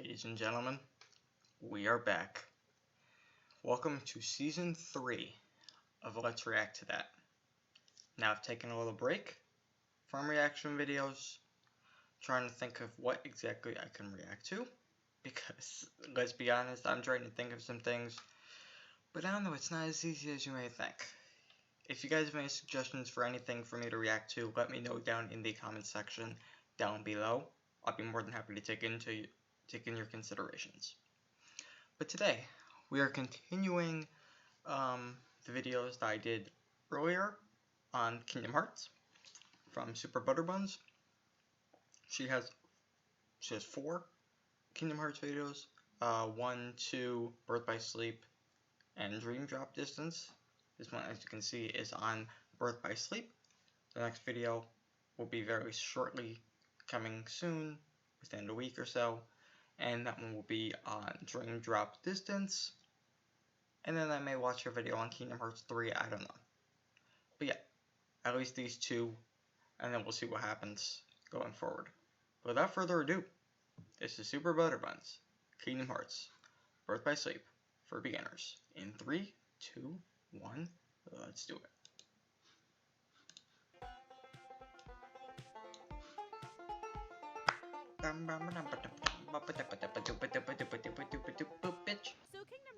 Ladies and gentlemen, we are back. Welcome to Season 3 of Let's React to That. Now I've taken a little break from reaction videos, trying to think of what exactly I can react to, because, let's be honest, I'm trying to think of some things, but I don't know, it's not as easy as you may think. If you guys have any suggestions for anything for me to react to, let me know down in the comment section down below. I'll be more than happy to take in your considerations. But today, we are continuing the videos that I did earlier on Kingdom Hearts from SuperButterBuns. She has 4 Kingdom Hearts videos. 1, 2, Birth by Sleep, and Dream Drop Distance. This one, as you can see, is on Birth by Sleep. The next video will be very shortly coming soon, within a week or so, and that one will be on Dream Drop Distance. And then I may watch a video on Kingdom Hearts 3, I don't know. But yeah, at least these 2, and then we'll see what happens going forward. But without further ado, this is SuperButterBuns, Kingdom Hearts, Birth by Sleep, for beginners. In 3, 2, 1, let's do it. So Kingdom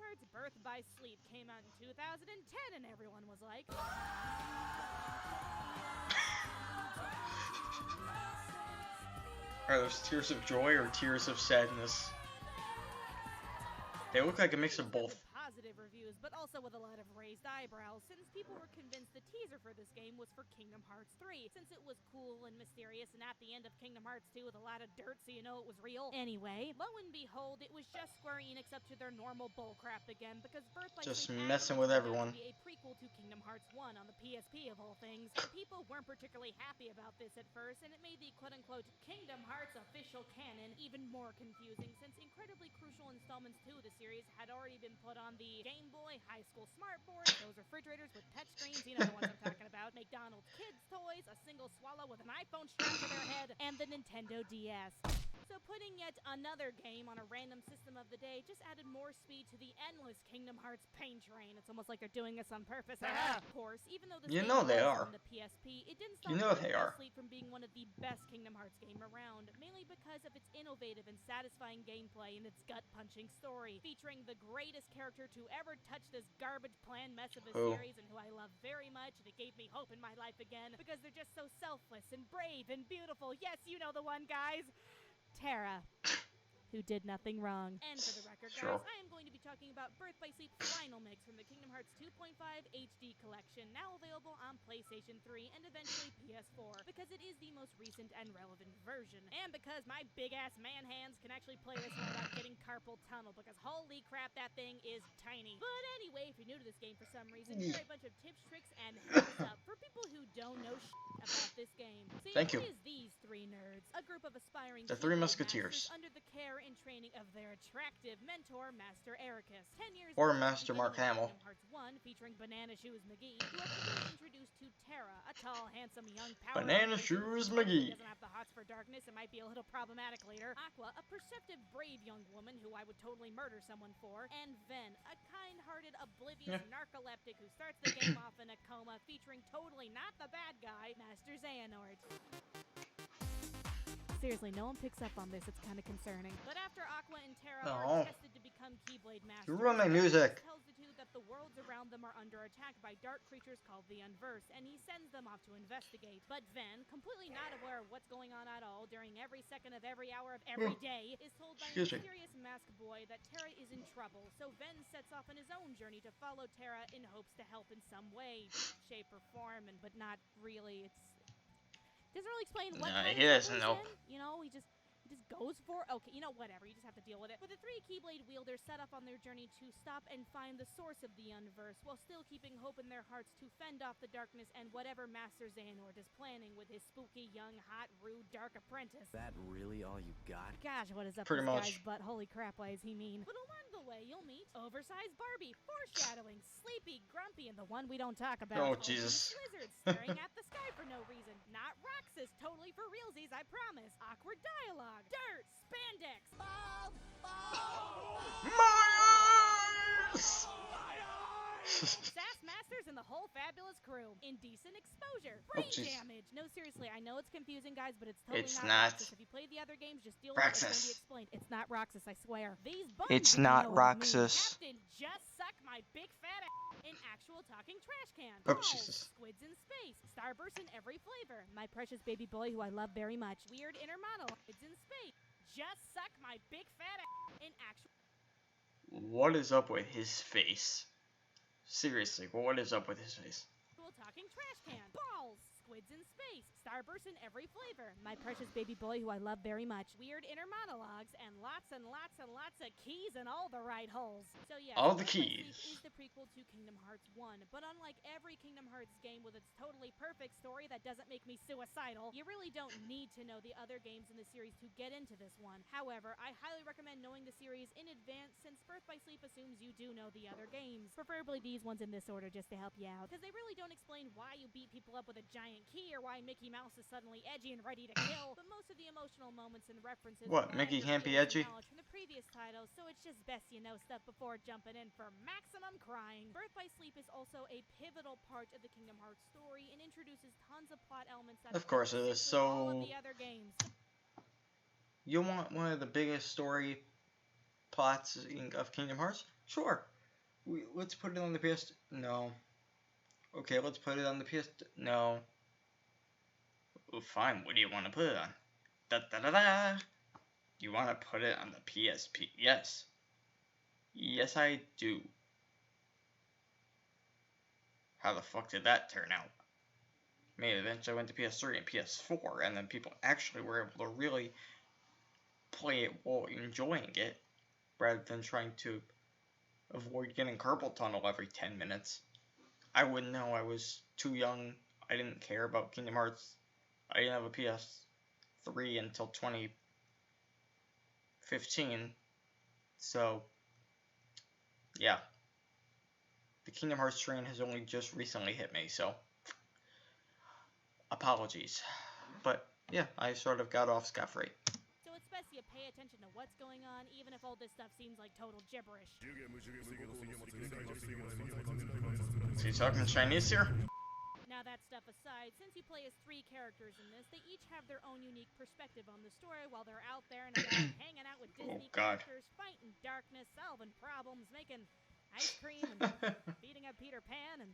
Hearts Birth by Sleep came out in 2010 and everyone was like... Are those tears of joy or tears of sadness? They look like a mix of both. Positive reviews, but also with a lot of raised eyebrows, since people were convinced the teaser for this game was for Kingdom Hearts 3, since it was cool and mysterious, and at the end of Kingdom Hearts 2 with a lot of dirt so you know it was real. Anyway, lo and behold, it was just Square Enix up to their normal bullcrap again, because Birth by just Sleep messing with everyone. To be a prequel to Kingdom Hearts 1 on the PSP of all things, and people weren't particularly happy about this at first, and it made the quote-unquote Kingdom Hearts official canon even more confusing, since incredibly crucial installments to the series had already been put on the Game Boy, high school smartboards, those refrigerators with touchscreens, you know the ones I'm talking about, McDonald's kids toys, a single swallow with an iPhone strapped to their head, and the Nintendo DS. So putting yet another game on a random system of the day just added more speed to the endless Kingdom Hearts pain train. It's almost like they're doing this on purpose. Of course, even though this game was on the PSP, it didn't stop Sleep from being one of the best Kingdom Hearts game around, mainly because of its innovative and satisfying gameplay and its gut-punching story, featuring the greatest character to ever touch this garbage plan mess of a series, and who I love very much, and it gave me hope in my life again, because they're just so selfless and brave and beautiful. Yes, you know the one, guys. Terra, who did nothing wrong. And for the record, guys, I am going to be talking about Birth by Sleep Final Mix from the Kingdom Hearts 2.5 HD collection, now available on PlayStation 3 and eventually PS4, because it is the most recent and relevant version, and because my big-ass man hands can actually play this without getting carpal tunnel, because holy crap, that thing is tiny. But anyway, if you're new to this game for some reason, here are a bunch of tips, tricks, and heads up for people who don't know about this game. See, Thank you. It is these 3 nerds, a group of aspiring the 3 Musketeers, under the care and training of their attractive mentor, Master Ericus. 10 years or Master Mark Hamill. Kingdom Hearts 1, featuring Banana Shoes McGee, you have been introduced to Terra, a tall, handsome, young power. Banana Shoes McGee doesn't have the hots for darkness and might be a little problematic later. Aqua, a perceptive, brave young woman who I would totally murder someone for. And Ven, a kind-hearted, oblivious narcoleptic who starts the game off in a coma, featuring totally not the bad guy, Master Xehanort. Seriously, no one picks up on this. It's kind of concerning. But after Aqua and Terra are tested to become Keyblade Masters, you ruined my music. Tells the two that the worlds around them are under attack by dark creatures called the Unverse, and he sends them off to investigate. But Ven, completely not aware of what's going on at all during every second of every hour of every day, is told by a mysterious masked boy that Terra is in trouble. So Ven sets off on his own journey to follow Terra in hopes to help in some way, shape, or form, but not really. Doesn't really explain what he doesn't know. You know, he just goes for... Okay, you know, whatever. You just have to deal with it. But the 3 Keyblade wielders set off on their journey to stop and find the source of the Unverse, while still keeping hope in their hearts to fend off the darkness and whatever Master Xehanort is planning with his spooky, young, hot, rude, dark apprentice. Is that really all you got? Gosh, what is up Pretty with much. this guy's butt? Holy crap, why is he mean? But along the way, you'll meet Oversized Barbie, Foreshadowing, Sleepy, Grumpy, and the one we don't talk about. Oh, Jesus. Lizard staring at the sky for no reason. Not Roxas, totally for realsies, I promise. Awkward dialogue. Dirt. Spandex. Bob. crew. Indecent exposure. Oh, Brain jeez. damage. No, seriously, I know it's confusing, guys, but it's totally It's not not. Roxas. If you play the other games, just deal with it. It's going to be Roxas. explained. It's not Roxas, I swear. These buns, It's if you not know what I mean. Roxas. Captain, just suck my big fat ass. An actual talking trash can. Oh, Balls. Jesus. Squids in space. Starburst in every flavor. My precious baby boy who I love very much. Weird inner monologues in space. Just suck my big fat ass. An actual What is up with his face? Seriously, what is up with his face? talking trash can. Balls. Squids in space. Starburst in every flavor. My precious baby boy who I love very much. Weird inner monologues and lots and lots and lots of keys in all the right holes. So yes, All the Birth by keys. Sleep is the prequel to Kingdom Hearts 1, but unlike every Kingdom Hearts game with its totally perfect story that doesn't make me suicidal, you really don't need to know the other games in the series to get into this one. However, I highly recommend knowing the series in advance since Birth by Sleep assumes you do know the other games. Preferably these ones in this order just to help you out, because they really don't explain why you beat people up with a giant key or why Mickey Mouse is suddenly edgy and ready to kill, but most of the emotional moments and references What, rely Mickey on your can't be skills and edgy? knowledge from the previous titles, so it's just best you know stuff before jumping in for maximum crying. Birth by Sleep is also a pivotal part of the Kingdom Hearts story and introduces tons of plot elements that Of course it is. essentially all of So the other games. you want one of the biggest story plots of Kingdom Hearts? Sure. Let's put it on the PS. No. Okay, let's put it on the PS. No. Well, fine. What do you want to put it on? Da da da da. You want to put it on the PSP? Yes. Yes, I do. How the fuck did that turn out? I mean, eventually went to PS3 and PS4, and then people actually were able to really play it while enjoying it, rather than trying to avoid getting carpal tunnel every 10 minutes. I wouldn't know. I was too young. I didn't care about Kingdom Hearts. I didn't have a PS3 until 2015. So, yeah. The Kingdom Hearts train has only just recently hit me, so apologies. But, yeah, I sort of got off scot-free. So it's best you pay attention to what's going on, even if all this stuff seems like total gibberish. Is he talking Chinese here? Now that stuff aside, since you play as 3 characters in this, they each have their own unique perspective on the story while they're out there and about hanging out with Disney characters, fighting darkness, solving problems, making ice cream, and beating up Peter Pan, and,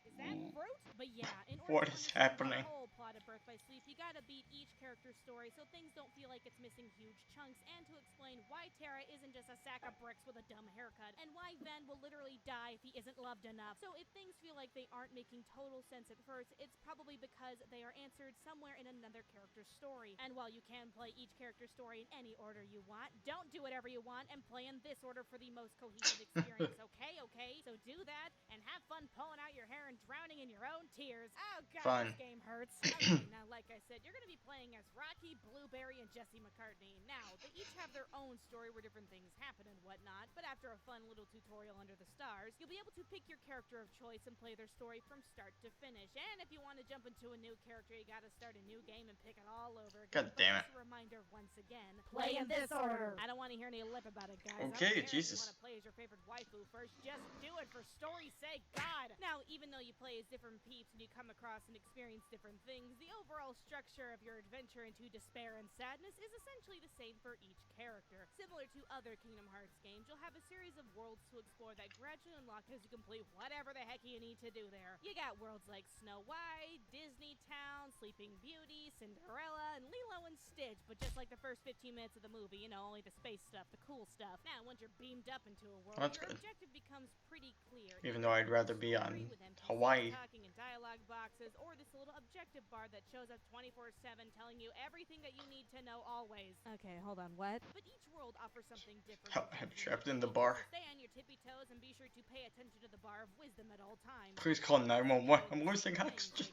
is that fruit? But yeah, in order to understand the whole plot of Birth by Sleep, you gotta beat each character's story so things don't feel like it's missing huge chunks, and to explain why Terra isn't just a sack of bricks with a dumb haircut, and why Ven will literally die if he isn't loved enough. So if things feel like they aren't making total sense at first, it's probably because they are answered somewhere in another character's story. And while you can play each character's story in any order you want, don't do whatever you want and play in this order for the most cohesive experience, okay? Okay? So do that, and have fun pulling out your hair and drowning in your own tears. Oh god, this game hurts. Okay, now like I said, you're gonna be playing as Rocky, Blueberry, and Jesse McCartney. Now, they each have their own story where different things happen and whatnot, but after a fun little tutorial under the stars, you'll be able to pick your character of choice and play their story from start to finish. And if you want to jump into a new character, you gotta start a new game and pick it all over again. God damn it. But just a reminder once again, play in this order. I don't want to hear any lip about it, guys. Okay, I don't care Jesus. if you want to play as your favorite waifu first, just do it for story's sake, God. Now, even though you play as different peeps and you come across and experience different things, the overall structure of your adventure into despair and sadness is essentially the same for each character. Similar to other Kingdom Hearts games, you'll have a series of worlds to explore that gradually unlock as you complete whatever the heck you need to do there. You got worlds like Snow White, Disney Town, Sleeping Beauty, Cinderella, and Lilo and Stitch, but just like the first 15 minutes of the movie, you know, only the space stuff, the cool stuff. Now, once you're beamed up into a world, your objective becomes pretty clear. Even though I'd rather be on Hawaii. Talking in dialogue boxes, or this little objective bar that shows up 24/7 telling you everything that you need to know always. Okay, hold on, what? But each world offers something different. I'm trapped in the bar. Stay on your tippy toes and be sure to pay attention to the bar of wisdom at all times. Please call 911. I'm losing oxygen.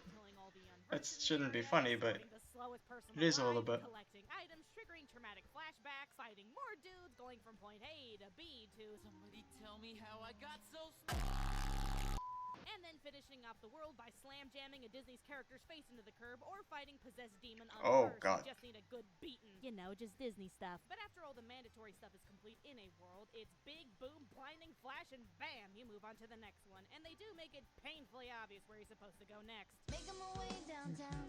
That shouldn't be funny, but it is a little bit. Collecting items, triggering traumatic flashbacks, fighting more dudes, going from point A to B to somebody tell me how I got so And then finishing off the world by slam jamming a Disney's character's face into the curb or fighting possessed demon on Oh, the God. You just need a good beating. You know, just Disney stuff. But after all the mandatory stuff is complete in a world, it's big, boom, blinding, flash, and bam, you move on to the next one. And they do make it painfully obvious where you're supposed to go next. Making my way downtown.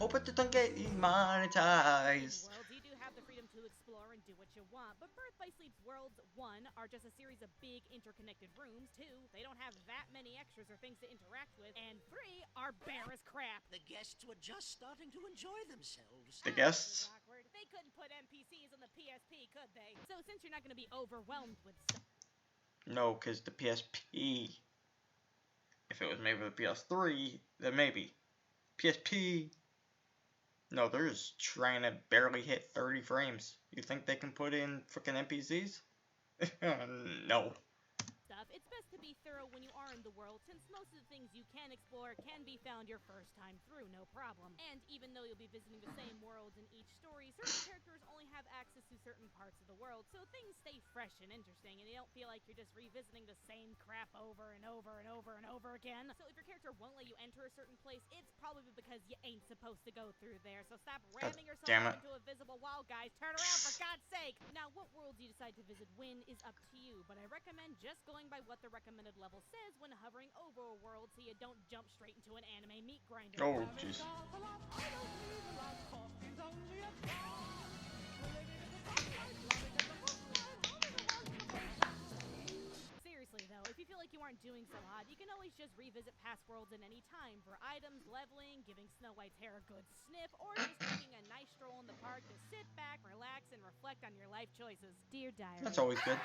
Hope it doesn't get demonetized. Worlds, you do have the freedom to explore and do what you want, but Birth by Sleep's worlds, 1, are just a series of big interconnected rooms, 2, they don't have that many extras or things to interact with, and 3, are bare as crap. The guests were just starting to enjoy themselves. The guests? Awkward. They couldn't put NPCs on the PSP, could they? So since you're not going to be overwhelmed with stuff, No, because the PSP, if it was made for the PS3, then maybe. PSP, no, they're just trying to barely hit 30 frames. You think they can put in freaking NPCs? No. it's best to be thorough when you are in the world, since most of the things you can explore can be found your first time through, no problem. And even though you'll be visiting the same worlds in each story, certain characters only have access to certain parts of the world, so things stay fresh and interesting, and you don't feel like you're just revisiting the same crap over and over and over and over again. So if your character won't let you enter a certain place, it's probably because you ain't supposed to go through there, so stop ramming yourself into a visible wall, guys. Turn around, for God's sake! Now, what worlds you decide to visit when is up to you, but I recommend just going by what the recommended level says when hovering over a world so you don't jump straight into an anime meat grinder. Oh, jeez. Seriously though, if you feel like you aren't doing so hot, you can always just revisit past worlds at any time for items, leveling, giving Snow White's hair a good sniff, or just taking a nice stroll in the park to sit back, relax, and reflect on your life choices. Dear Diary. That's always good.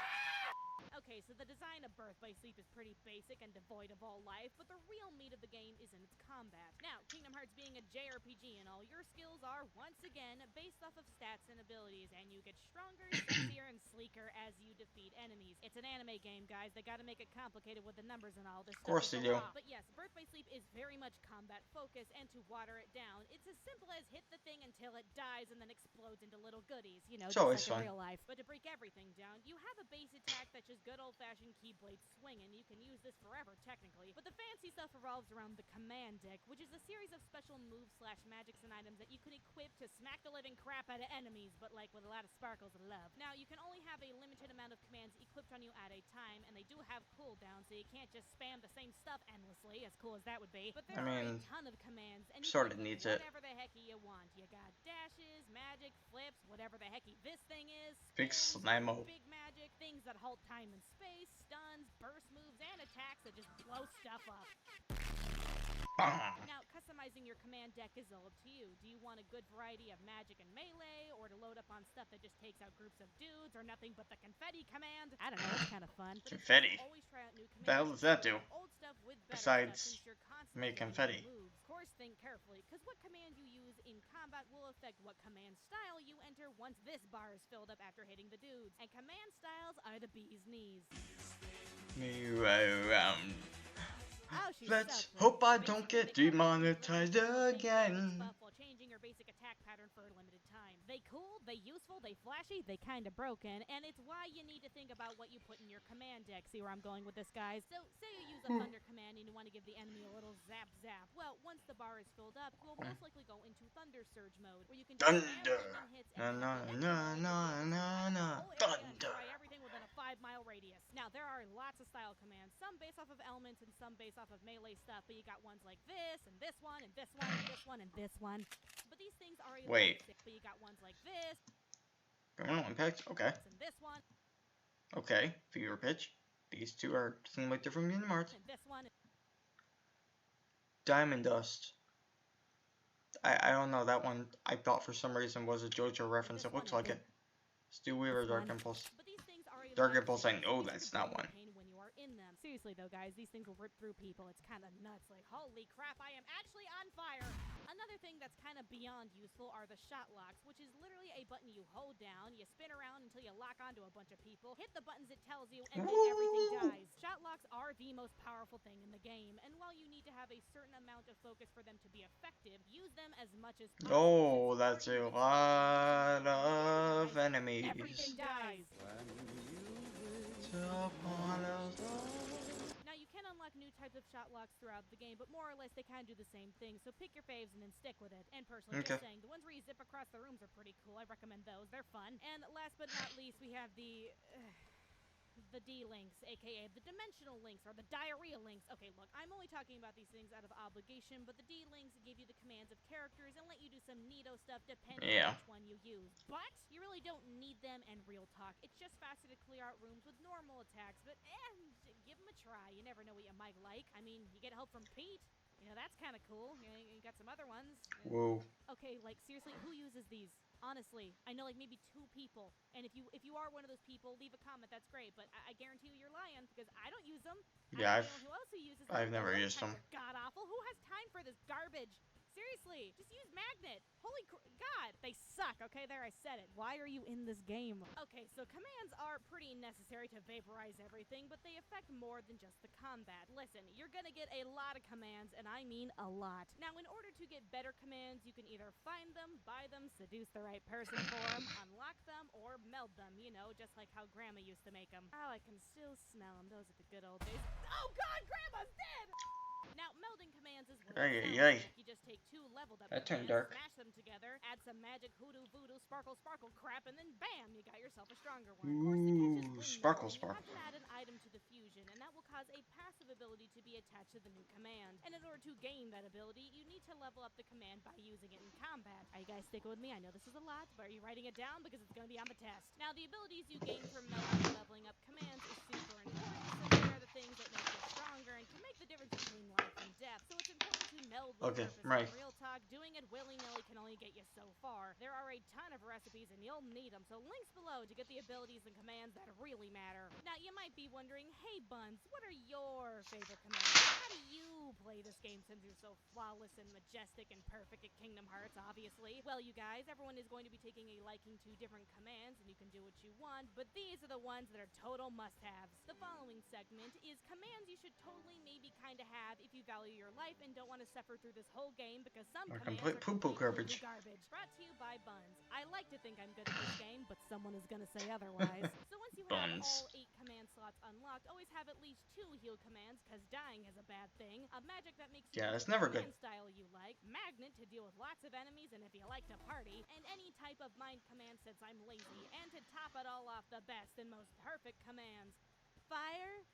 Okay, so the design of Birth by Sleep is pretty basic and devoid of all life, but the real meat of the game is in its combat. Now, Kingdom Hearts being a JRPG and all, your skills are, once again, based off of stats and abilities, and you get stronger, sexier, and sleeker as you defeat enemies. It's an anime game, guys. They gotta make it complicated with the numbers and all this stuff. Of course they do. But yes, Birth by Sleep is very much combat focused, and to water it down, it's as simple as hit the thing until it dies and then explodes into little goodies, you know, It's just always like fun. in real life. But to break everything down, you have a base attack that's just good old-fashioned keyblade swinging. You can use this forever, technically. But the fancy stuff revolves around the command deck, which is a series of special moves slash magics and items that you can equip to smack the living crap out of enemies, but like with a lot of sparkles of love. Now, you can only have a limited amount of commands equipped on you at a time, and they do have cooldowns, so you can't just spam the same stuff endlessly, as cool as that would be. But there are a ton of commands, and you sorta can do needs it. whatever the hecky you want. You got dashes, magic, flips, whatever the hecky this thing is. Big spins, slamo. Big magic, things that halt time and space, stuns, burst moves, and attacks that just blow stuff up. Now, customizing your command deck is all up to you. Do you want a good variety of magic and melee, or to load up on stuff that just takes out groups of dudes, or nothing but the confetti command? I don't know, it's kind of fun. But Confetti? always try out new commands. The hell does that do? Old stuff with better Besides stuff, since you're constantly make learning confetti. new moves. Of course, think carefully, because what command you use in combat will affect what command style you enter once this bar is filled up after hitting the dudes. And command styles are the bee's knees. Me around. Oh, she's Let's so hope cool. I don't get demonetized again. While changing your basic attack pattern for a limited time. They cool, they useful, they flashy, they kinda broken, and it's why you need to think about what you put in your command deck. See where I'm going with this, guys? So, say you use a thunder command and you want to give the enemy a little zap zap. Well, once the bar is filled up, you'll most likely go into thunder surge mode, where you can just spam Thunder. random hits Na and na na na na na. Thunder. try everything within a 5-mile radius. Now, there are lots of style commands, some based off of elements and some based off of melee stuff, but you got ones like this, and this one, and this one, and this one, and this one. But these things are a Wait. basic, but you got ones like this, Criminal impact? Okay. and this one, Okay. Fever pitch. These two seem like different Kingdom Hearts. and this one. Diamond Dust. I don't know, that one I thought for some reason was a JoJo reference. It looks like it. Steel Weaver, Dark Impulse. But these things are a Dark lot Impulse, of I know things that's that not bring one. pain when you are in them. Seriously though, guys, these things will rip through people. It's kind of nuts. Like, holy crap, I am actually on fire. Another thing that's kind of beyond useful are the shot locks, which is literally a button you hold down, you spin around until you lock onto a bunch of people, hit the buttons it tells you, and then everything dies. Shot locks are the most powerful thing in the game, and while you need to have a certain amount of focus for them to be effective, use them as much as possible. Oh, that's a lot of enemies. Everything dies. Now, you can unlock new types of shot locks throughout the game, but more or less they kind of do the same thing, so pick your faves and then stick with it. And personally, just saying, the ones where you zip across the rooms are pretty cool. I recommend those. They're fun. And last but not least, we have the D-links, aka the dimensional links, or the diarrhea links. Okay, look, I'm only talking about these things out of obligation, but the D-links give you the commands of characters and let you do some neato stuff depending on which one you use. But you really don't need them, and real talk, it's just faster to clear out rooms with normal attacks, but give them a try. You never know what you might like. I mean, you get help from Pete. You know, that's kind of cool. You got some other ones. Whoa. Okay, like, seriously, who uses these? Honestly, I know like maybe 2 people, and if you are one of those people, leave a comment. That's great, but I guarantee you you're lying because I don't use them. Yeah, who else who uses them? I've never used them. God awful. Who has time for this garbage? Seriously, just use magnet. Holy God, they suck. Okay, there I said it. Why are you in this game? Okay, so commands are pretty necessary to vaporize everything, but they affect more than just the combat. Listen, you're gonna get a lot of commands, and I mean a lot. Now, in order to get better commands, you can either find them, buy them, seduce the right person for them, unlock them, or meld them. You know, just like how Grandma used to make them. Oh, I can still smell them. Those are the good old days. Oh God, Grandma's dead! Now, melding commands is what you just take 2 leveled up commands, smash them together, add some magic hoodoo voodoo sparkle crap, and then bam, you got yourself a stronger one. Of course, the catch is when sparkle. You have to add an item to the fusion, and that will cause a passive ability to be attached to the new command. And in order to gain that ability, you need to level up the command by using it in combat. Are you guys sticking with me? I know this is a lot, but are you writing it down? Because it's going to be on the test. Now, the abilities you gain from melding and leveling up commands is super important, since they are the things that make you stronger and can make the difference between life and death. So it's important to meld with purpose. Right. Real talk, doing it willy-nilly can only get you so far. There are a ton of recipes and you'll need them, so links below to get the abilities and commands that really matter. Now, you might be wondering, hey Buns, what are your favorite commands? How do you play this game since you're so flawless and majestic and perfect at Kingdom Hearts, obviously? Well, you guys, everyone is going to be taking a liking to different commands, and you can do what you want, but these are the ones that are total must-haves. The following segment is commands you should totally maybe kind of have if you value your life and don't want to suffer through this whole game, because some commands complete are poo-poo garbage. Brought to you by Buns. I like to think I'm good at this game, but someone is going to say otherwise. So once you have all 8 command slots unlocked, always have at least 2 heal commands, because dying is a bad thing. A magic that makes you it's never good. Style you like. Magnet to deal with lots of enemies and if you like to party. And any type of mind command since I'm lazy. And to top it all off, the best and most perfect commands. Fire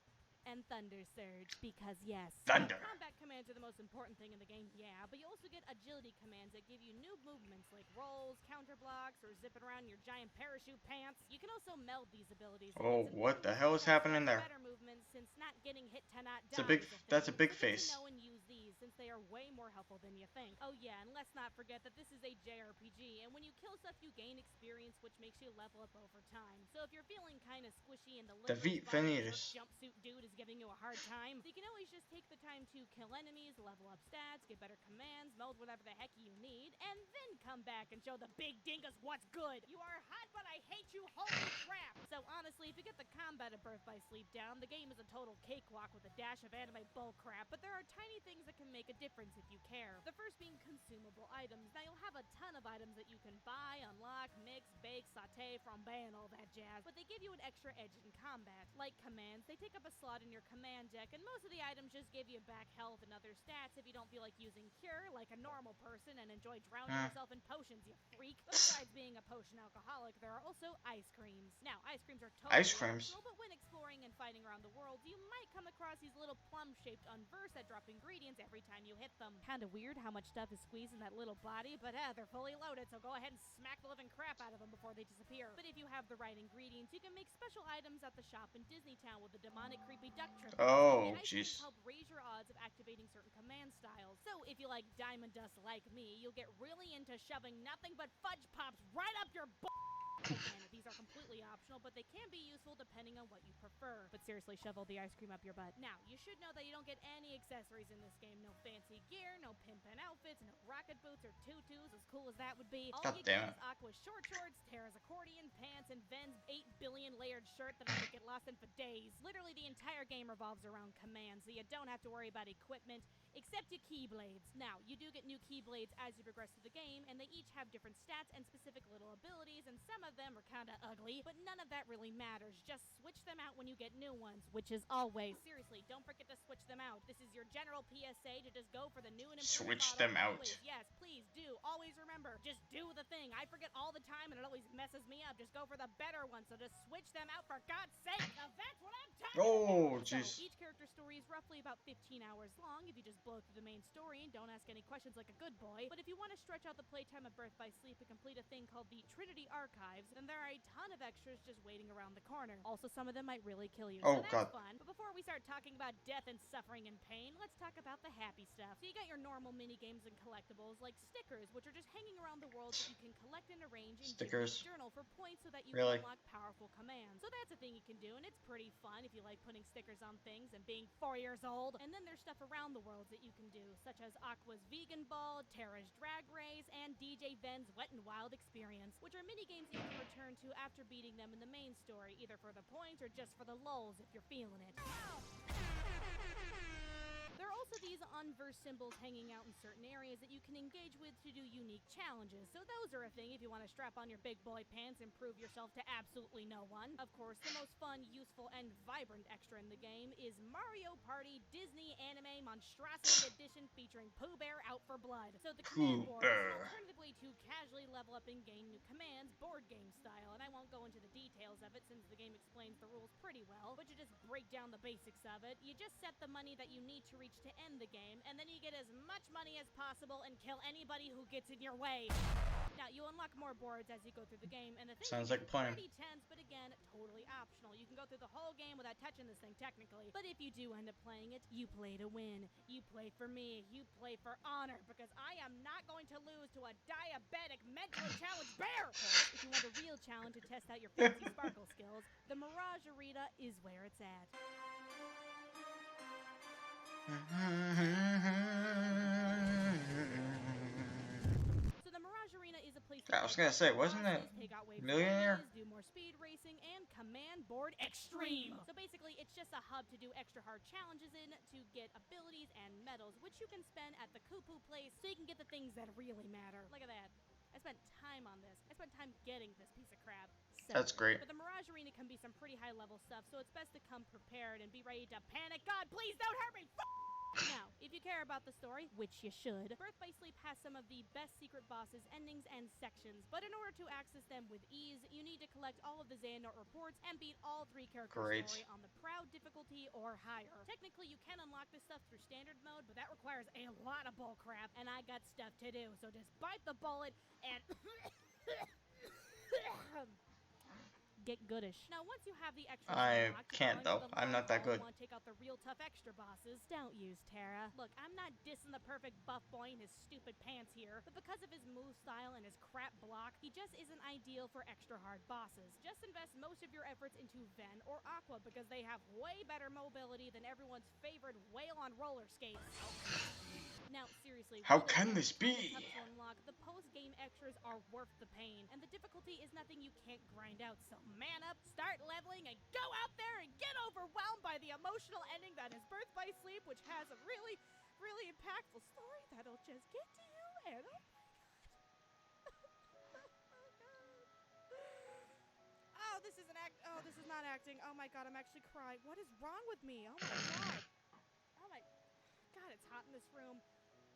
and Thunder Surge, because yes, Thunder. Combat commands are the most important thing in the game, yeah, but you also get agility commands that give you new movements like rolls, counter blocks, or zipping around your giant parachute pants. You can also meld these abilities. Oh, what the hell is happening there? Better movements, since not getting hit to not die. That's a big face. Know and use these, since they are way more helpful than you think. Oh yeah, and let's not forget that this is a JRPG, and when you kill stuff, you gain experience, which makes you level up over time. So if you're feeling kind of squishy and the jumpsuit dude is giving you a hard time, so you can always just take the time to kill enemies, level up stats, get better commands, meld whatever the heck you need, and then come back and show the big dingus what's good. You are hot, but I hate you, holy crap! So honestly, if you get the combat of Birth by Sleep down, the game is a total cakewalk with a dash of anime bullcrap, but there are tiny things that can make a difference if you care. The first being consumable items. Now you'll have a ton of items that you can buy, unlock, mix, bake, saute, flambe, and all that jazz, but they give you an extra edge in combat. Like commands, they take up a slot in your command deck, and most of the items just give you back health and other stats if you don't feel like using cure like a normal person and enjoy drowning yourself in potions, you freak. But besides being a potion alcoholic, there are also ice creams. Now, ice creams are totally optional, but when exploring and fighting around the world, you might come across these little plum-shaped unverse that drop ingredients every time you hit them. Kinda weird how much stuff is squeezed in that little body, but they're fully loaded, so go ahead and smack the living crap out of them before they disappear. But if you have the right ingredients, you can make special items at the shop in Disneytown with the demonic creepy duck trip. Oh, jeez. Help raise your odds of activating certain command styles. So if you like diamond dust like me, you'll get really into shoving nothing but fudge pops right up your Again, these are completely optional, but they can be useful depending on what you prefer. But seriously, shovel the ice cream up your butt. Now, you should know that you don't get any accessories in this game. No fancy gear, no pimpin' outfits, no rocket boots or tutus, as cool as that would be. All God you damn get it. is Aqua's short shorts, Terra's accordion, pants, and Ven's 8 billion layered shirt that I could get lost in for days. Literally, the entire game revolves around commands, so you don't have to worry about equipment, except your keyblades. Now, you do get new keyblades as you progress through the game, and they each have different stats and specific little abilities, and some of them are kinda ugly, but none of that really matters. Just switch them out when you get new ones, which is always. Seriously, don't forget to switch them out. This is your general PSA to just go for the new and improved Switch model. them out. Always, yes, please do. Always remember, just do the thing. I forget all the time, and it always messes me up. Just go for the better one, so just switch them out for God's sake. Now that's what I'm talking Oh, about. jeez. So, each character story is roughly about 15 hours long if you just blow through the main story and don't ask any questions like a good boy. But if you want to stretch out the playtime of Birth by Sleep and complete a thing called the Trinity Archives, then there are a ton of extras just waiting around the corner. Also, some of them might really kill you. Oh, so that's God. fun. But before we start talking about death and suffering and pain, let's talk about the happy stuff. So you got your normal mini games and collectibles like stickers, which are just hanging around the world that you can collect and arrange in Stickers? Jimmy's journal for points so that you Really? can unlock powerful commands. So that's a thing you can do, and it's pretty fun if you like putting stickers on things and being 4 years old. And then there's stuff around the world that you can do, such as Aqua's Vegan Ball, Terra's Drag Race, and DJ Ven's Wet n Wild Experience, which are mini games you can return to after beating them in the main story, either for the points or just for the lulz if you're feeling it. There are also these unversed symbols hanging out in certain areas that you can engage with to do unique challenges, so those are a thing if you want to strap on your big boy pants and prove yourself to absolutely no one. Of course, the most fun, useful, and vibrant extra in the game is Mario Party Disney Anime Monstrosity Edition featuring Pooh Bear Out for Blood. So the command board is an alternative way to casually level up and gain new commands, board game style, and I won't go into the details of it since the game explains the rules pretty well, but you just break down the basics of it. You just set the money that you need to reach to end the game, and then you get as much money as possible and kill anybody who gets in your way. Now, you unlock more boards as you go through the game, and the thing Sounds is like a plan. pretty tense, but again, totally optional. You can go through the whole game without touching this thing, technically. But if you do end up playing it, you play to win. You play for me. You play for honor, because I am not going to lose to a diabetic mentally challenged bear! Of course, if you want a real challenge to test out your fancy sparkle skills, the Mirage Arena is where it's at. So the Mirage Arena is a place to I was gonna say, wasn't it take out waves of Millionaire? enemies, do more speed racing, and command board extreme. So basically, it's just a hub to do extra hard challenges in to get abilities and medals, which you can spend at the Kupu place so you can get the things that really matter. Look at that. I spent time on this. I spent time getting this piece of crap. So, That's great. But the Mirage Arena can be some pretty high-level stuff, so it's best to come prepared and be ready to panic. God, please don't hurt me! Now, if you care about the story, which you should, Birth by Sleep has some of the best secret bosses, endings, and sections, but in order to access them with ease, you need to collect all of the Xehanort reports and beat all 3 characters' story on the Proud difficulty or higher. Technically, you can unlock this stuff through standard mode, but that requires a lot of bullcrap, and I got stuff to do, so just bite the bullet and get goodish. Now, once you have the extra I unlocked, you can't, go into though. the I'm not that long hall and good. want to take out the real tough extra bosses. Don't use Terra. Look, I'm not dissing the perfect buff boy in his stupid pants here, but because of his move style and his crap block, he just isn't ideal for extra hard bosses. Just invest most of your efforts into Ven or Aqua because they have way better mobility than everyone's favorite whale on roller skates. Now, seriously, How while can they're this kinda be? tough to unlock, the post-game extras are worth the pain, and the difficulty is nothing you can't grind out. So man up, start leveling, and go out there and get overwhelmed by the emotional ending that is Birth by Sleep, which has a really, really impactful story that'll just get to you. And oh my god, oh god. Oh, this is an act. Oh, this is not acting. Oh my god, I'm actually crying. What is wrong with me? Oh my god. Oh my god, it's hot in this room.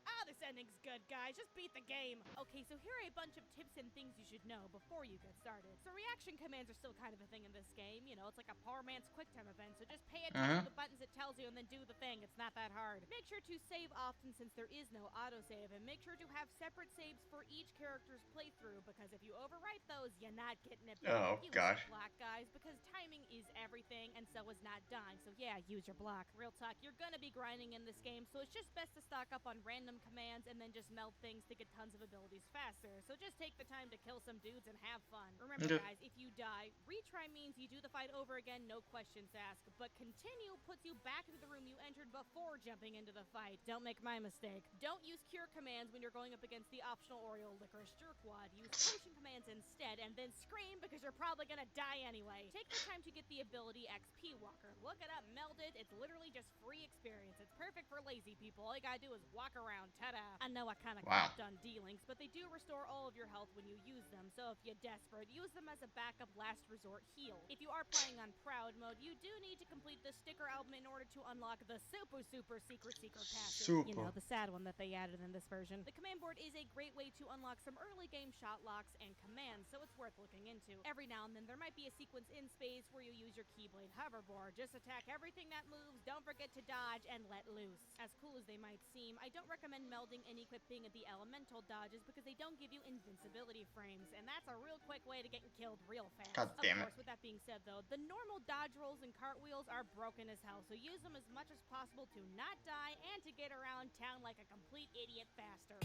Ah, this ending's good, guys. Just beat the game. Okay, so here are a bunch of tips and things you should know before you get started. So reaction commands are still kind of a thing in this game. You know, it's like a poor man's QuickTime event, so just pay attention to the buttons it tells you and then do the thing. It's not that hard. Make sure to save often since there is no autosave, and make sure to have separate saves for each character's playthrough, because if you overwrite those, you're not getting it back. Oh, Use gosh. your block, guys, because timing is everything, and so is not dying. So yeah, use your block. Real talk, you're gonna be grinding in this game, so it's just best to stock up on random commands commands and then just meld things to get tons of abilities faster. So just take the time to kill some dudes and have fun. Remember guys, if you die, retry means you do the fight over again, no questions asked. But continue puts you back into the room you entered before jumping into the fight. Don't make my mistake. Don't use cure commands when you're going up against the optional Oreo licorice jerkwad. Use potion commands instead and then scream because you're probably gonna die anyway. Take the time to get the ability XP Walker. Look it up, meld it. It's literally just free experience. It's perfect for lazy people. All you gotta do is walk around. Ta-da. I know I kinda crapped on D-Links, but they do restore all of your health when you use them. So if you're desperate, use them as a backup last resort heal. If you are playing on Proud mode, you do need to complete the sticker album in order to unlock the super secret passive. You know, the sad one that they added in this version. The command board is a great way to unlock some early game shot locks and commands, so it's worth looking into. Every now and then there might be a sequence in space where you use your Keyblade hoverboard. Just attack everything that moves, don't forget to dodge, and let loose. As cool as they might seem, I don't recommend melding and equipping the elemental dodges because they don't give you invincibility frames, and that's a real quick way to get killed real fast. God damn it. Of course, with that being said though, the normal dodge rolls and cartwheels are broken as hell, so use them as much as possible to not die and to get around town like a complete idiot faster.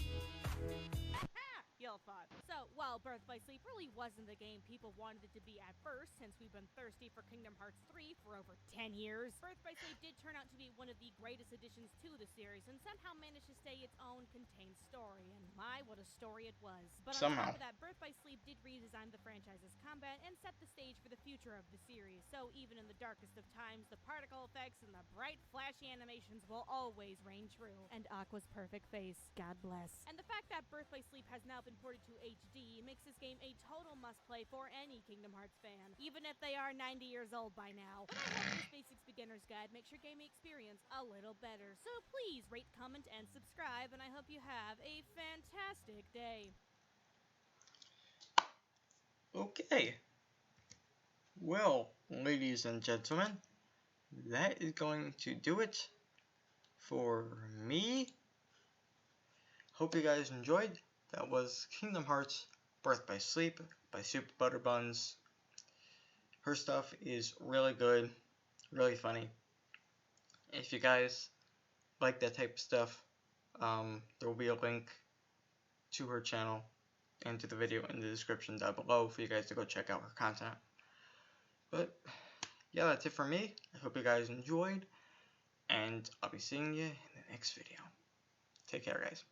Aha! Y'all thought. So, while Birth by Sleep really wasn't the game people wanted it to be at first, since we've been thirsty for Kingdom Hearts 3 for over 10 years, Birth by Sleep did turn out to be one of the greatest additions to the series, and somehow managed to stay its own contained story, and my, what a story it was. But on top of that, Birth by Sleep did redesign the franchise's combat and set the stage for the future of the series, so even in the darkest of times, the particle effects and the bright, flashy animations will always reign true. And Aqua's perfect face, God bless. And the fact that Birth by Sleep has now been ported to HD makes this game a total must-play for any Kingdom Hearts fan, even if they are 90 years old by now. But I hope this Basics Beginner's Guide makes your gaming experience a little better. So please rate, comment, and subscribe, and I hope you have a fantastic day. Okay. Well, ladies and gentlemen, that is going to do it for me. Hope you guys enjoyed. That was Kingdom Hearts Birth by Sleep by SuperButterBuns. Her stuff is really good, really funny. If you guys like that type of stuff, there will be a link to her channel and to the video in the description down below for you guys to go check out her content. But yeah, that's it for me. I hope you guys enjoyed, and I'll be seeing you in the next video. Take care, guys.